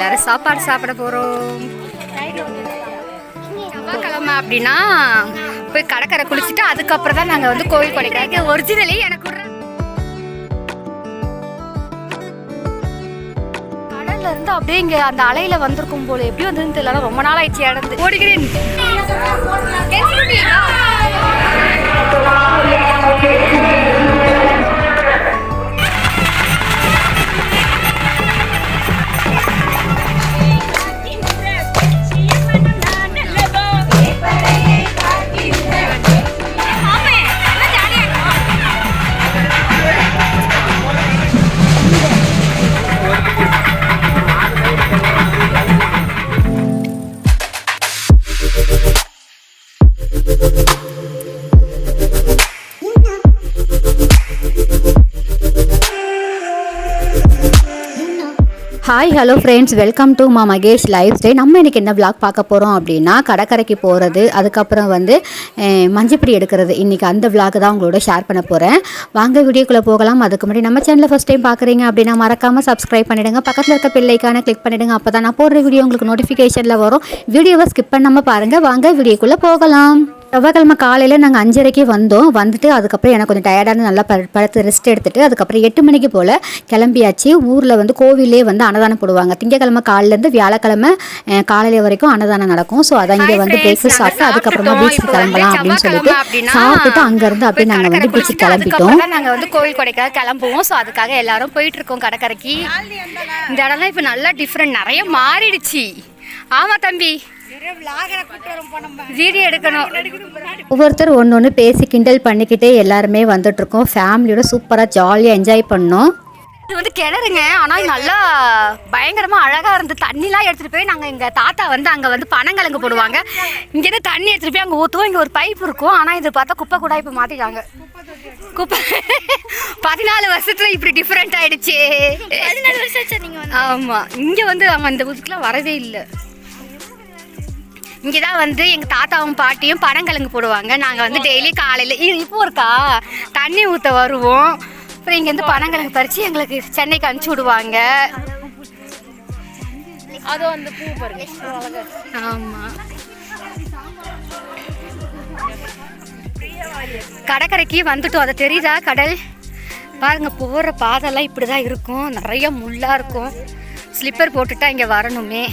எல்லாரும் சாப்பாடு சாப்பிட போகிறோம். செவ்வாய்க்கிழமை அப்படின்னா போய் கடற்கரை குளிச்சுட்டு அதுக்கப்புறம் தான் நாங்கள் வந்து கோவில் கொடைக்கானல் ஒரிஜினலி எனக்கு கடல்ல இருந்து அப்படியே இங்கே அந்த அலையில வந்திருக்கும் போல எப்படி வந்ததுன்னு தெரியல. ரொம்ப நாள் ஆயிடுச்சு இடந்து ஓடுகிறேன். Hi hello friends, welcome to மா மகேஷ் லைஃப் ஸ்டைல். நம்ம இன்றைக்கி என்ன விளாக் பார்க்க போகிறோம் அப்படின்னா கடற்கரைக்கு போகிறது, அதுக்கப்புறம் வந்து மஞ்சப்பிடி எடுக்கிறது. இன்றைக்கி அந்த விளாக் தான் உங்களோட ஷேர் பண்ண போகிறேன். வாங்க வீடியோக்குள்ளே போகலாம். அதுக்கு முன்னாடி நம்ம சேனலில் ஃபஸ்ட் டைம் பார்க்குறீங்க அப்படின்னா மறக்காமல் சப்ஸ்கிரைப் பண்ணிவிடுங்க. பக்கத்தில் இருக்க பெல் ஐக்கானை கிளிக் பண்ணிவிடுங்க. அப்போ தான் நான் போடுற வீடியோ உங்களுக்கு நோட்டிஃபிகேஷனில் வரும். வீடியோவை ஸ்கிப் பண்ணாமல் பாருங்கள். வாங்க வீடியோக்குள்ளே போகலாம். செவ்வாய்க்கிழமை காலையில் நாங்கள் 5:30க்கு வந்துட்டு அதுக்கப்புறம் எனக்கு கொஞ்சம் டயர்டாக நல்லா படுத்து ரெஸ்ட் எடுத்துகிட்டு அதுக்கப்புறம் 8 மணிக்கு போல் கிளம்பியாச்சு. ஊரில் வந்து கோவிலே வந்து அன்னதானம் போடுவாங்க. திங்கக்கிழமை காலையிலேருந்து வியாழக்கிழமை காலையில் வரைக்கும் அன்னதானம் நடக்கும். ஸோ அதை இங்கே வந்து பிரேக்ஃபாஸ்ட் சாப்பிட்டு அதுக்கப்புறமா பீச்சுக்கு கிளம்பலாம் அப்படின்னு சொல்லிட்டு சாப்பிட்டுட்டு அங்கேருந்து அப்படியே நாங்கள் வந்து பீச்சுக்கு கிளம்பிட்டோம். நாங்கள் வந்து கோவில் கொடைக்காக கிளம்புவோம். ஸோ அதுக்காக எல்லாரும் போயிட்டு இருக்கோம் கடற்கரைக்கு. இந்த இடம்லாம் இப்போ நல்லா டிஃப்ரெண்ட், நிறைய மாறிடுச்சு. ஆமாம் தம்பி, வீடியோ எடுக்கணும். ஒவ்வொருத்தர் ஒன்று பேசி கிண்டல் பண்ணிக்கிட்டே எல்லாருமே வந்துட்டுருக்கோம். ஃபேமிலியோட சூப்பராக ஜாலியாக என்ஜாய் பண்ணோம். இது வந்து கிணறுங்க, ஆனால் நல்லா பயங்கரமாக அழகாக இருந்து தண்ணிலாம் எடுத்துகிட்டு போய் நாங்கள் எங்கள் தாத்தா வந்து அங்கே வந்து பனங்கிழங்கு போடுவாங்க. இங்கேருந்து தண்ணி எடுத்துகிட்டு போய் அங்கே ஊற்றுவோம். இங்கே ஒரு பைப் இருக்கும். ஆனால் இது பார்த்தா குப்பை கூட இப்போ மாற்றிட்டாங்க. குப்பை 14 வருஷத்துல இப்படி டிஃப்ரெண்ட் ஆகிடுச்சு. 14 வருஷம் நீங்கள்? ஆமாம், இங்கே வந்து ஆமாம் இந்த ஊருக்குலாம் வரவே இல்லை. இங்கே தான் வந்து எங்கள் தாத்தாவும் பாட்டியும் பனங்கிழங்கு போடுவாங்க. நாங்கள் வந்து டெய்லி காலையில் இப்போ இருக்கா தண்ணி ஊற்ற வருவோம். அப்புறம் இங்கேருந்து பனங்கிழங்கு பறித்து எங்களுக்கு சென்னைக்கு அனுப்பிச்சி விடுவாங்க. அதுவும் அந்த பூ பாருங்க. ஆமாம், கடற்கரைக்கு வந்துட்டோம். அதை தெரியுதா கடல் பாருங்க. போகிற பாதெல்லாம் இப்படி தான் இருக்கும். நிறைய முள்ளாக இருக்கும். ஸ்லிப்பர் போட்டுட்டா இங்கே வரணுமே.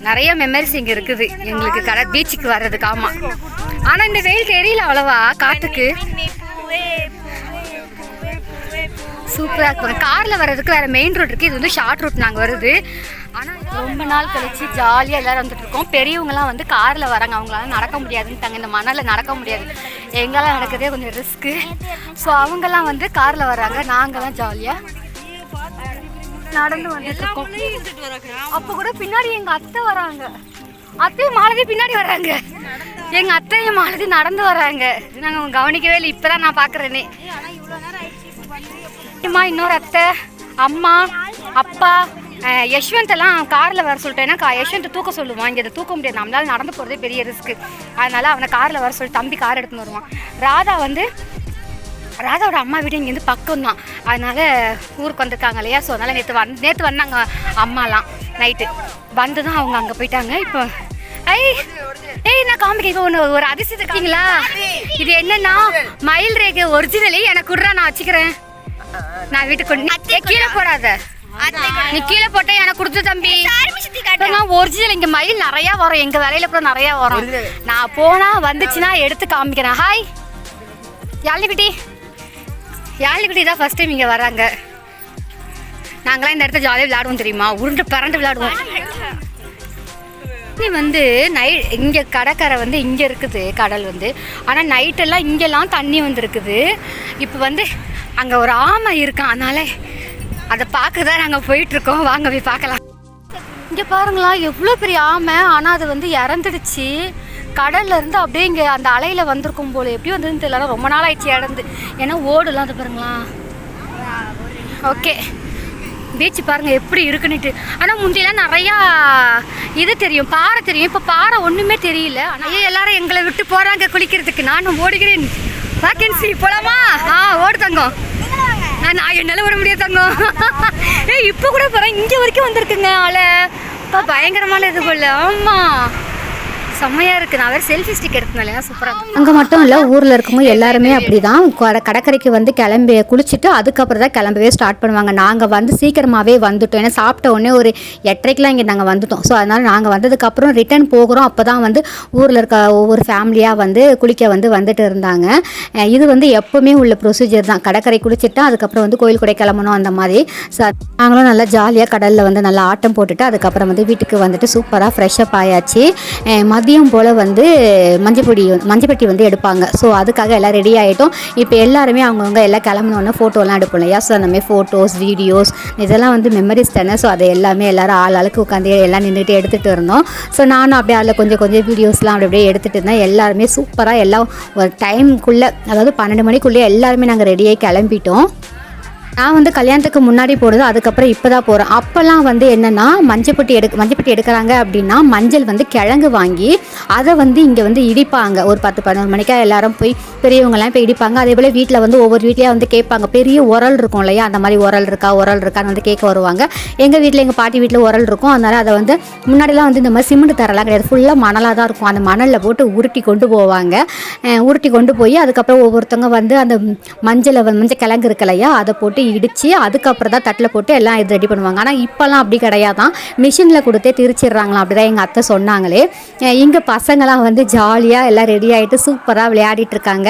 நிறைய மெமரிஸ் இங்கே இருக்குது எங்களுக்கு பீச்சுக்கு வர்றதுக்கு. ஆமாம், ஆனால் இந்த வெயில் தெரியல அவ்வளவா. காட்டுக்கு சூப்பராக இருக்கும். காரில் வர்றதுக்கு வேறு மெயின் ரோட் இருக்குது. இது வந்து ஷார்ட் ரூட் நாங்கள் வருது. ஆனால் ரொம்ப நாள் கழிச்சு ஜாலியாக எல்லோரும் வந்துட்டுருக்கோம். பெரியவங்களாம் வந்து காரில் வராங்க. அவங்களால நடக்க முடியாதுன்ட்டாங்க. இந்த மணலில் நடக்க முடியாது, எங்களால் நடக்கிறதே கொஞ்சம் ரிஸ்க்கு. ஸோ அவங்கெல்லாம் வந்து காரில் வராங்க. நாங்கள்லாம் ஜாலியாக நடந்து வந்துட்டு இருக்கோம். அப்போ கூட பின்னாடி எங்க அத்தை வராங்க. அத்தையும் மாலதி பின்னாடி வராங்க. எங்க அத்தையும் மாலதி நடந்து வராங்க. நாங்க கவனிக்கவே இல்லை, இப்பதான் நான் பாக்குறேனே. இன்னொரு அத்தை, அம்மா, அப்பா, யஷ்வந்த் எல்லாம் கார்ல வர சொல்லிட்டேன். ஏன்னா யஷ்வந்த் தூக்க சொல்லுவான். இங்கே தூக்க முடியாது, நம்மளால நடந்து போறதே பெரிய ரிஸ்க்கு. அதனால அவனை கார்ல வர சொல்லி தம்பி கார் எடுத்துன்னு வருவான். ராதாவோட அம்மா வீடு இங்கேருந்து பக்கம் தான். அதனால் ஊருக்கு வந்திருக்காங்க இல்லையா. ஸோ அதனால் நேற்று வந்தாங்க அம்மாலாம். நைட்டு வந்து தான் அவங்க அங்கே போயிட்டாங்க. இப்போ நான் காமிக்க இப்போ ஒரு அதிசயத்தை இருக்கீங்களா. இது என்னன்னா மயில் ரேகை ஒரிஜினலி எனக்கு விட்றா, நான் வச்சுக்கிறேன். நான் வீட்டுக்கு கீழே போடாத, நீ கீழே போட்ட எனக்கு கொடுத்து தம்பி. ஒரிஜினல் இங்கே மயில் நிறையா வரும். எங்கள் வேலையில் கூட நிறையா வரும். நான் போனால் வந்துச்சுன்னா எடுத்து காமிக்கிறேன். ஹாய் யாழிக்குட்டி தான் ஃபஸ்ட் டைம் இங்கே வராங்க. நாங்களாம் இந்த இடத்துல ஜாலியாக விளையாடுவோம் தெரியுமா. உருண்டு பரண்டு விளையாடுவோம். நீ வந்து இங்கே கடற்கரை வந்து இங்கே இருக்குது கடல் வந்து. ஆனால் நைட்டெல்லாம் இங்கெல்லாம் தண்ணி வந்துருக்குது. இப்போ வந்து அங்கே ஒரு ஆமை இருக்கான். அதனால் அதை பார்க்க தான் நாங்கள் போயிட்டுருக்கோம். வாங்க போய் பார்க்கலாம். இங்கே பாருங்களா எவ்வளோ பெரிய ஆமை. ஆனால் அது வந்து இறந்துடுச்சு. கடல்ல இருந்து அப்படியே இங்கே அந்த அலையில் வந்திருக்கும் போல எப்படி வந்ததுன்னு தெரியல. ரொம்ப நாள் ஆயிடுச்சு இடந்து. ஏன்னா ஓடுலாம் அது பாருங்களா. ஓகே, பீச்சு பாருங்கள் எப்படி இருக்குன்னுட்டு. ஆனால் முந்தியெல்லாம் நிறையா இது தெரியும், பாறை தெரியும். இப்போ பாறை ஒன்றுமே தெரியல. ஆனால் எல்லாரும் எங்களை விட்டு போகிறாங்க குளிக்கிறதுக்கு. நானும் ஓடுகிறேன். வேக்கன்சி போலாமா? ஓடு தங்கம். நான் என்னால விட முடியாது தங்கம். இப்போ கூட போகிறேன், இங்கே வரைக்கும் வந்திருக்குங்க ஆளை. இப்போ பயங்கரமான இது போல. ஆமாம், செம்மையாக இருக்குது. நான் வேறு செல்ஃபி ஸ்டிக் எடுத்தனால சூப்பராக. அங்கே மட்டும் இல்லை, ஊரில் இருக்கவங்க எல்லாருமே அப்படி தான் கடற்கரைக்கு வந்து கிளம்பி குளிச்சுட்டு அதுக்கப்புறம் தான் கிளம்பவே ஸ்டார்ட் பண்ணுவாங்க. நாங்கள் வந்து சீக்கிரமாகவே வந்துட்டோம், ஏன்னா சாப்பிட்ட உடனே ஒரு 8:30க்கெலாம் இங்கே நாங்கள் வந்துட்டோம். ஸோ அதனால் நாங்கள் வந்ததுக்கப்புறம் ரிட்டர்ன் போகிறோம். அப்போ தான் வந்து ஊரில் இருக்க ஒவ்வொரு ஃபேமிலியாக வந்து குளிக்க வந்துட்டு இருந்தாங்க. இது வந்து எப்போவுமே உள்ள ப்ரொசீஜர் தான். கடற்கரை குளிச்சுட்டு அதுக்கப்புறம் வந்து கோயில் கூட கிளம்பணும் அந்த மாதிரி. ஸோ நாங்களும் நல்லா ஜாலியாக கடலில் வந்து நல்லா ஆட்டம் போட்டுட்டு அதுக்கப்புறம் வந்து வீட்டுக்கு வந்துட்டு சூப்பராக ஃப்ரெஷ்அப் ஆயாச்சு. மதியம் போல் வந்து மஞ்சப்பட்டி வந்து எடுப்பாங்க. ஸோ அதுக்காக எல்லாம் ரெடி ஆகிட்டோம். இப்போ எல்லாருமே அவங்கவுங்க எல்லாம் கிளம்பினோன்னா ஃபோட்டோலாம் எடுப்போம் இல்லையா. ஸோ அந்த மாதிரி ஃபோட்டோஸ் வீடியோஸ் இதெல்லாம் வந்து மெமரிஸ் தானே. ஸோ அதை எல்லாமே எல்லோரும் ஆளுக்கு உட்காந்து எல்லாம் நின்றுட்டு எடுத்துகிட்டு இருந்தோம். ஸோ நானும் அப்படியே அதில் கொஞ்சம் வீடியோஸ்லாம் அப்படியே எடுத்துகிட்டு இருந்தேன். எல்லாருமே சூப்பராக எல்லாம் ஒரு டைமுக்குள்ளே, அதாவது 12 மணிக்குள்ளே எல்லாருமே நாங்கள் ரெடியாகி கிளம்பிட்டோம். நான் வந்து கல்யாணத்துக்கு முன்னாடி போடுறது, அதுக்கப்புறம் இப்போ தான் போகிறேன். அப்போல்லாம் வந்து என்னென்னா மஞ்சப்பட்டி எடுக்கிறாங்க அப்படின்னா மஞ்சள் வந்து கிழங்கு வாங்கி அதை வந்து இங்கே வந்து இடிப்பாங்க. ஒரு 10-11 மணிக்காக எல்லாரும் போய் பெரியவங்கலாம் போய் இடிப்பாங்க. அதே போல் வீட்டில் வந்து ஒவ்வொரு வீட்லேயே வந்து கேட்பாங்க. பெரிய உரல் இருக்கும் இல்லையா, அந்த மாதிரி உரல் இருக்கான்னு வந்து கேட்க வருவாங்க. எங்கள் வீட்டில், எங்கள் பாட்டி வீட்டில் உரல் இருக்கும். அதனால் அதை வந்து முன்னாடிலாம் வந்து இந்த மாதிரி சிமெண்ட் தரலாம் கிடையாது, ஃபுல்லாக மணலாக தான் இருக்கும். அந்த மணலில் போட்டு உருட்டி கொண்டு போவாங்க. உருட்டி கொண்டு போய் அதுக்கப்புறம் ஒவ்வொருத்தவங்க வந்து அந்த மஞ்சள் கிழங்கு இருக்கு இல்லையா, அதை போட்டு இடித்து அதுக்கப்புறம் தான் தட்டில் போட்டு எல்லாம் இது ரெடி பண்ணுவாங்க. ஆனால் இப்போல்லாம் அப்படி கிடையாதான், மிஷினில் கொடுத்தே திரிச்சிடுறாங்களாம். அப்படி தான் எங்கள் அத்தை சொன்னாங்களே. இங்கே பசங்களாம் வந்து ஜாலியாக எல்லாம் ரெடி ஆகிட்டு சூப்பராக விளையாடிட்டு இருக்காங்க.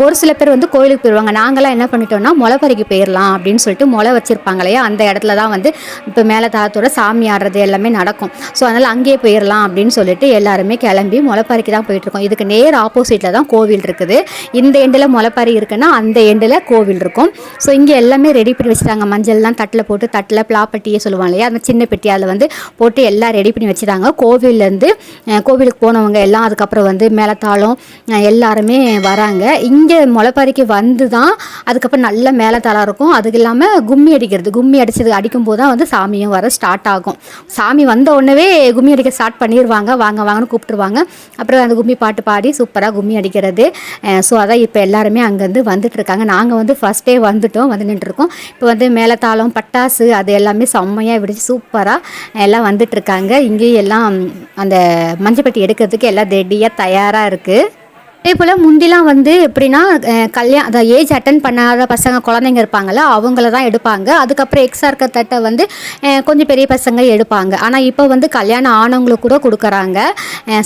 ஒரு சில பேர் வந்து கோயிலுக்கு போயிடுவாங்க. நாங்களாம் என்ன பண்ணிட்டோம்னா முளைப்பறிக்கு போயிடலாம் அப்படின்னு சொல்லிட்டு முளை வச்சுருப்பாங்க இல்லையா, அந்த இடத்துல தான் வந்து இப்போ மேலே தாளத்தோட சாமி ஆடுறது எல்லாமே நடக்கும். ஸோ அதனால் அங்கேயே போயிடலாம் அப்படின்னு சொல்லிட்டு எல்லாருமே கிளம்பி முளைப்பறிக்கு தான் போயிட்டுருக்கோம். இதுக்கு நேர் ஆப்போசிட்டில் தான் கோவில் இருக்குது. இந்த எண்டில் முளைப்பறி இருக்குன்னா அந்த எண்டில் கோவில் இருக்கும். ஸோ இங்கே எல்லாமே ரெடி பண்ணி வச்சுட்டாங்க. மஞ்சள்லாம் தட்டில் போட்டு, தட்டில் பிளாப்பட்டியே சொல்லுவாங்க இல்லையா, அந்த சின்ன பெட்டி அதில் வந்து போட்டு எல்லாம் ரெடி பண்ணி வச்சுட்டாங்க. கோவிலேருந்து கோவிலுக்கு போனவங்க எல்லாம் அதுக்கப்புறம் வந்து மேலத்தாளம் எல்லாருமே வராங்க. இங்கே முளைப்பறிக்கு வந்து தான் அதுக்கப்புறம் நல்ல மேலத்தாளம் இருக்கும். அதுக்கு இல்லாமல் கும்மி அடிக்கும்போது தான் வந்து சாமியும் வர ஸ்டார்ட் ஆகும். சாமி வந்த உடனே கும்மி அடிக்க ஸ்டார்ட் பண்ணிடுவாங்க. வாங்கன்னு கூப்பிட்டுருவாங்க. அப்புறம் அந்த கும்மி பாட்டு பாடி சூப்பராக கும்மி அடிக்கிறது. ஸோ அதான் இப்போ எல்லாருமே அங்கேருந்து வந்துட்டு இருக்காங்க. நாங்கள் வந்து ஃபஸ்ட்டே வந்து நின்றுருக்கோம். இப்போ வந்து மேலத்தாளம் பட்டாசு அது எல்லாமே செம்மையாக விடிச்சு சூப்பராக எல்லாம் வந்துட்டுருக்காங்க. இங்கேயும் எல்லாம் அந்த மஞ்சப்பட்டி எடுக்கிறதுக்கு எல்லாம் ரெடியாக தயாராக இருக்குது. அதே போல் முந்திலாம் வந்து எப்படின்னா அதை ஏஜ் அட்டன் பண்ணாத பசங்க குழந்தைங்க இருப்பாங்கள்ல, அவங்கள தான் எடுப்பாங்க. அதுக்கப்புறம் எக்ஸா இருக்க தட்டை வந்து கொஞ்சம் பெரிய பசங்க எடுப்பாங்க. ஆனால் இப்போ வந்து கல்யாணம் ஆனவங்களுக்கு கூட கொடுக்குறாங்க.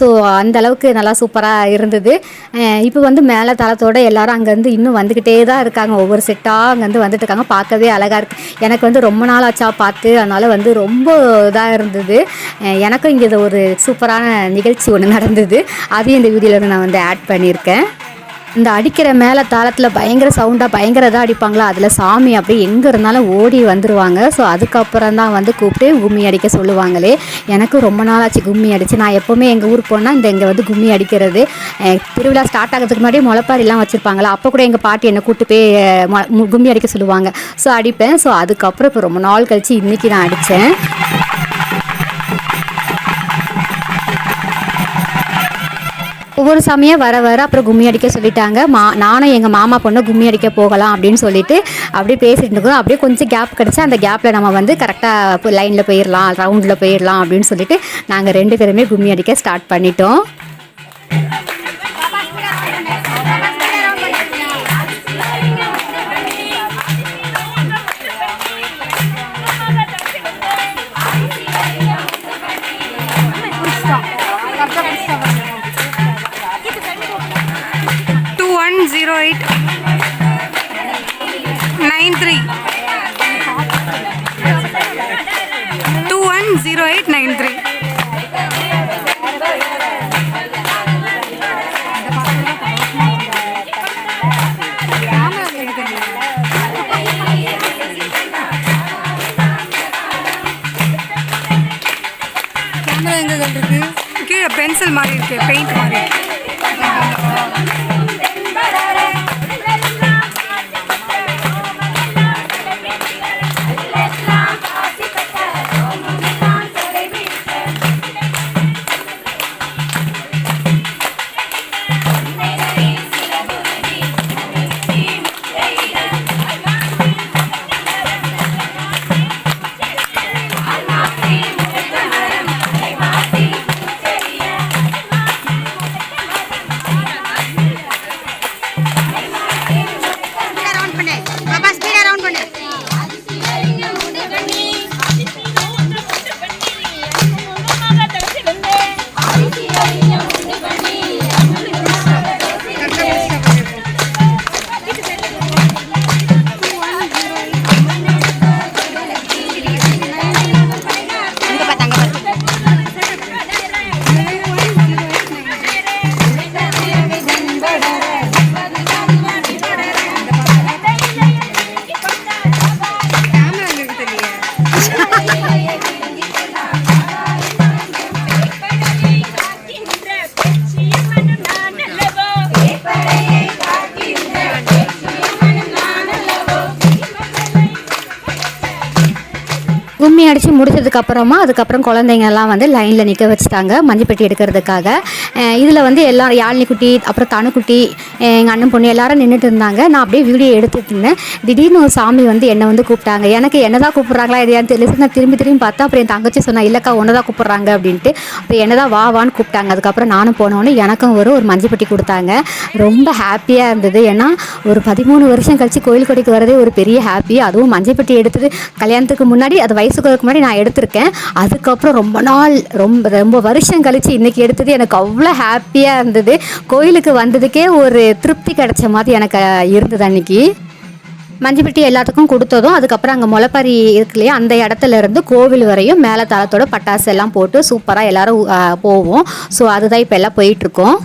ஸோ அந்தளவுக்கு நல்லா சூப்பராக இருந்தது. இப்போ வந்து மேலே தளத்தோடு எல்லோரும் அங்கேருந்து இன்னும் வந்துக்கிட்டே தான் இருக்காங்க. ஒவ்வொரு செட்டாக அங்கேருந்து வந்துட்டு இருக்காங்க. பார்க்கவே அழகாக இருக்குது. எனக்கு வந்து ரொம்ப நாள் ஆச்சா பார்த்து, அதனால் வந்து ரொம்ப இதாக இருந்தது. எனக்கும் இங்கே ஒரு சூப்பரான நிகழ்ச்சி ஒன்று நடந்தது. அதையும் இந்த வீடியோவில் நான் வந்து ஆட் பண்ணியிருக்கேன். இந்த அடிக்கிற மேலே தாளத்தில் பயங்கர சவுண்டாக பயங்கர இதாக அடிப்பாங்களா, அதில் சாமி அப்படியே எங்கே இருந்தாலும் ஓடி வந்துடுவாங்க. ஸோ அதுக்கப்புறம் தான் வந்து கூப்பிட்டு கும்மி அடிக்க சொல்லுவாங்களே. எனக்கு ரொம்ப நாள் ஆச்சு கும்மி அடித்து. நான் எப்போவுமே எங்கள் ஊருக்கு போனால் இங்கே வந்து கும்மி அடிக்கிறது. திருவிழா ஸ்டார்ட் ஆகிறதுக்கு முன்னாடி முளைப்பாரிலாம் வச்சுருப்பாங்களா, அப்போ கூட எங்கள் பாட்டி என்னை கூப்பிட்டு போய் கும்மி அடிக்க சொல்லுவாங்க. ஸோ அடிப்பேன். ஸோ அதுக்கப்புறம் இப்போ ரொம்ப நாள் கழித்து இன்றைக்கி நான் அடித்தேன். ஒவ்வொரு சாமியாக வர அப்புறம் கும்மி அடிக்க சொல்லிட்டாங்க. நானும் எங்கள் மாமா பொண்ணு கும்மி அடிக்க போகலாம் அப்படின்னு சொல்லிட்டு அப்படியே பேசிட்டு இருக்கோம். அப்படியே கொஞ்சம் கேப் கிடச்சி அந்த கேப்பில் நம்ம வந்து கரெக்டாக லைனில் போயிடலாம், ரவுண்டில் போயிடலாம் அப்படின்னு சொல்லிட்டு நாங்கள் 2 பேருமே கும்மி அடிக்க ஸ்டார்ட் பண்ணிட்டோம். கீழே பென்சில் மாதிரி இருக்கு, பெயிண்ட் மாதிரி. கும்மி அடித்து முடிச்சதுக்கப்புறமா அதுக்கப்புறம் குழந்தைங்கள்லாம் வந்து லைனில் நிற்க வச்சுட்டாங்க மஞ்சப்பெட்டி எடுக்கிறதுக்காக. இதில் வந்து எல்லோரும் யாழினி குட்டி, அப்புறம் தனுக்குட்டி, எங்கள் அண்ணன் பொண்ணு எல்லாரும் நின்றுட்டு இருந்தாங்க. நான் அப்படியே வீடியோ எடுத்துகிட்டு இருந்தேன். திடீர்னு ஒரு சாமி வந்து என்னை வந்து கூப்பிட்டாங்க. எனக்கு என்ன தான் கூப்பிட்றாங்களா எதையான்னு தெரியல. நான் திரும்பி பார்த்தா அப்புறம் என் தங்கச்சி சொன்னா, இல்லைக்கா ஒன்று தான் கூப்பிட்றாங்க அப்படின்ட்டு. அப்புறம் என்ன தான் வான்னு கூப்பிட்டாங்க. அதுக்கப்புறம் நானும் போனோன்னே எனக்கும் ஒரு மஞ்சப்பெட்டி கொடுத்தாங்க. ரொம்ப ஹாப்பியாக இருந்தது. ஏன்னா ஒரு 13 வருஷம் கழிச்சு கோயில் கொடைக்கு வரதே ஒரு பெரிய ஹாப்பி. அதுவும் மஞ்சப்பெட்டி எடுத்தது கல்யாணத்துக்கு முன்னாடி, அது வயசுக்கு முன்னாடி நான் எடுத்திருக்கேன். அதுக்கப்புறம் ரொம்ப நாள் ரொம்ப வருஷம் கழிச்சு இன்றைக்கி எடுத்தது எனக்கு அவ்வளோ ஹாப்பியாக இருந்தது. கோயிலுக்கு வந்ததுக்கே ஒரு திருப்தி கிடைச்ச மாதிரி எனக்கு இருந்தது அன்றைக்கி. மஞ்சப்பெட்டி எல்லாத்துக்கும் கொடுத்ததும் அதுக்கப்புறம் அங்கே முளைப்பாரி இருக்கு இல்லையா, அந்த இடத்துல இருந்து கோவில் வரையும் மேலே தளத்தோட பட்டாசு எல்லாம் போட்டு சூப்பராக எல்லோரும் போவோம். ஸோ அதுதான் இப்போ எல்லாம் போயிட்டுருக்கோம்.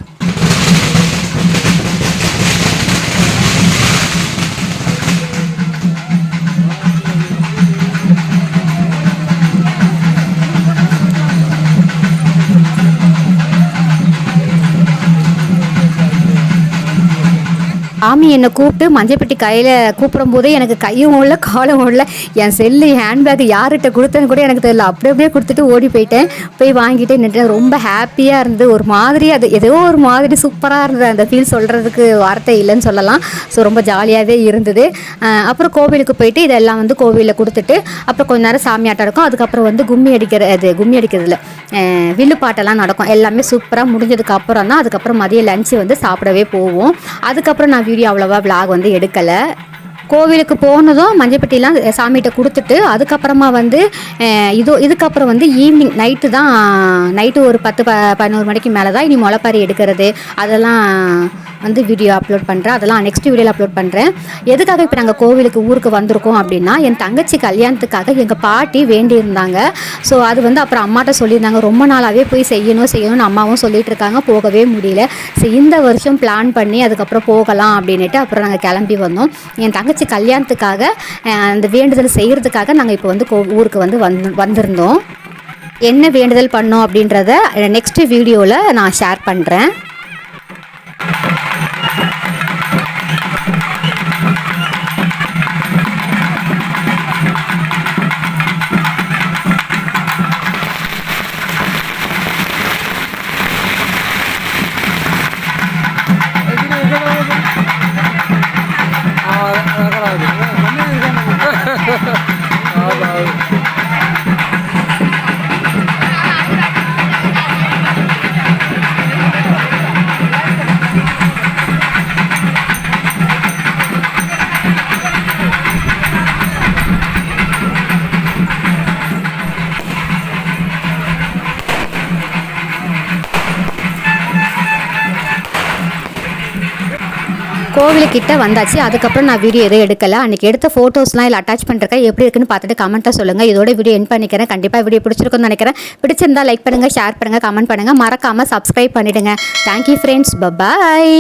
சாமி என்னை கூப்பிட்டு மஞ்சப்பெட்டி கையில் கூப்பிடும் போதே எனக்கு கையும் ஓடல காலும் ஓடல. என் செல்லு ஹேண்ட்பேக் யார்கிட்ட கொடுத்தேன்னு கூட எனக்கு தெரியல. அப்படியே கொடுத்துட்டு ஓடி போயிட்டேன். போய் வாங்கிட்டு நின்று ரொம்ப ஹாப்பியாக இருந்து ஒரு மாதிரி, அது ஏதோ ஒரு மாதிரி சூப்பராக இருந்தது. அந்த ஃபீல் சொல்கிறதுக்கு வார்த்தை இல்லைன்னு சொல்லலாம். ஸோ ரொம்ப ஜாலியாகவே இருந்தது. அப்புறம் கோவிலுக்கு போயிட்டு இதெல்லாம் வந்து கோவிலில் கொடுத்துட்டு அப்புறம் கொஞ்ச நேரம் சாமி ஆட்டம் இருக்கும். அதுக்கப்புறம் வந்து கும்மி அடிக்கிறதுல வில்லு பாட்டெல்லாம் நடக்கும். எல்லாமே சூப்பராக முடிஞ்சதுக்கு அப்புறம் தான் அதுக்கப்புறம் மதிய லஞ்சு வந்து சாப்பிடவே போவோம். அதுக்கப்புறம் நான் வீடியோ அவ்வளோவா விளாக் வந்து எடுக்கலை. கோவிலுக்கு போனதும் மஞ்சப்பெட்டிலாம் சாமிகிட்ட கொடுத்துட்டு அதுக்கப்புறமா வந்து இதுக்கப்புறம் வந்து ஈவினிங் நைட்டு ஒரு 10-11 மணிக்கு மேலே தான் இனி முளைப்பாரி எடுக்கிறது அதெல்லாம் வந்து வீடியோ அப்லோட் பண்ணுறேன். அதெல்லாம் நெக்ஸ்ட் வீடியோவில் அப்லோட் பண்ணுறேன். எதுக்காக இப்போ நாங்கள் கோவிலுக்கு ஊருக்கு வந்திருக்கோம் அப்படின்னா, என் தங்கச்சி கல்யாணத்துக்காக எங்கள் பாட்டி வேண்டியிருந்தாங்க. ஸோ அது வந்து அப்புறம் அம்மாட்ட சொல்லியிருந்தாங்க. ரொம்ப நாளாகவே போய் செய்யணும்னு அம்மாவும் சொல்லிட்டு இருக்காங்க. போகவே முடியல. ஸோ இந்த வருஷம் பிளான் பண்ணி அதுக்கப்புறம் போகலாம் அப்படின்ட்டு அப்புறம் நாங்கள் கிளம்பி வந்தோம். என் தங்கச்சி கல்யாணத்துக்காக அந்த வேண்டுதல் செய்கிறதுக்காக நாங்கள் இப்போ வந்து ஊருக்கு வந்து வந்திருந்தோம். என்ன வேண்டுதல் பண்ணோம் அப்படின்றத நெக்ஸ்ட் வீடியோவில் நான் ஷேர் பண்ணுறேன். கோவிலுக்கிட்ட வந்தாச்சு. அதுக்கப்புறம் நான் வீடியோ எதுவும் எடுக்கலை. அன்றைக்கி எடுத்த ஃபோட்டோஸ்லாம் இல்லை அட்டாச் பண்ணுறேன். எப்படி இருக்குன்னு பார்த்துட்டு கமெண்ட்டாக சொல்லுங்கள். இதோட வீடியோ எண்ட் பண்ணிக்கிறேன். கண்டிப்பாக வீடியோ பிடிச்சிருக்குன்னு நினைக்கிறேன். பிடிச்சிருந்தால் லைக் பண்ணுங்கள், ஷேர் பண்ணுங்கள், கமெண்ட் பண்ணுங்கள். மறக்காமல் சப்ஸ்கிரைப் பண்ணிவிடுங்க. Thank you friends. பபாய்.